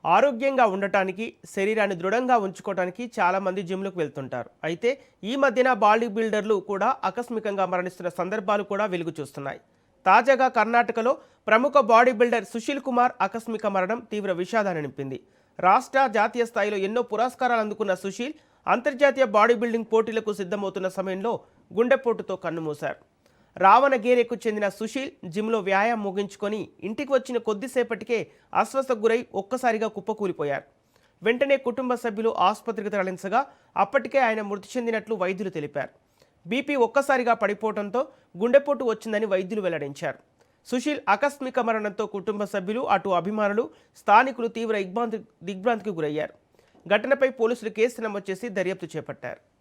ఆరోగ్యంగా ఉండటానికి, శరీరాన్ని దృఢంగా ఉంచుకోవడానికి చాలామంది జిమ్‌లకు వెళ్తుంటారు. అయితే ఈ మధ్యన బాడీ బిల్డర్లు కూడా ఆకస్మికంగా మరణిస్తున్న సందర్భాలు కూడా వెలుగు చూస్తున్నాయి. తాజాగా కర్ణాటకలో ప్రముఖ బాడీ బిల్డర్ సుశీల్ కుమార్ ఆకస్మిక మరణం తీవ్ర విషాదాన్ని నింపింది. రాష్ట్ర, జాతీయ స్థాయిలో ఎన్నో పురస్కారాలు అందుకున్న సుశీల్ అంతర్జాతీయ బాడీ బిల్డింగ్ పోటీలకు సిద్ధమవుతున్న సమయంలో గుండెపోటుతో కన్నుమూశారు. రావణగేరెకు చెందిన సుశీల్ జిమ్లో వ్యాయామం ముగించుకొని ఇంటికి వచ్చిన కొద్దిసేపటికే అస్వస్థకు గురై ఒక్కసారిగా కుప్పకూలిపోయారు. వెంటనే కుటుంబ సభ్యులు ఆసుపత్రికి తరలించగా అప్పటికే ఆయన మృతి చెందినట్లు వైద్యులు తెలిపారు. బీపీ ఒక్కసారిగా పడిపోవడంతో గుండెపోటు వచ్చిందని వైద్యులు వెల్లడించారు. సుశీల్ ఆకస్మిక మరణంతో కుటుంబ సభ్యులు, అటు అభిమానులు, స్థానికులు తీవ్ర దిగ్భ్రాంతికి గురయ్యారు. ఘటనపై పోలీసులు కేసు నమోదు చేసి దర్యాప్తు చేపట్టారు.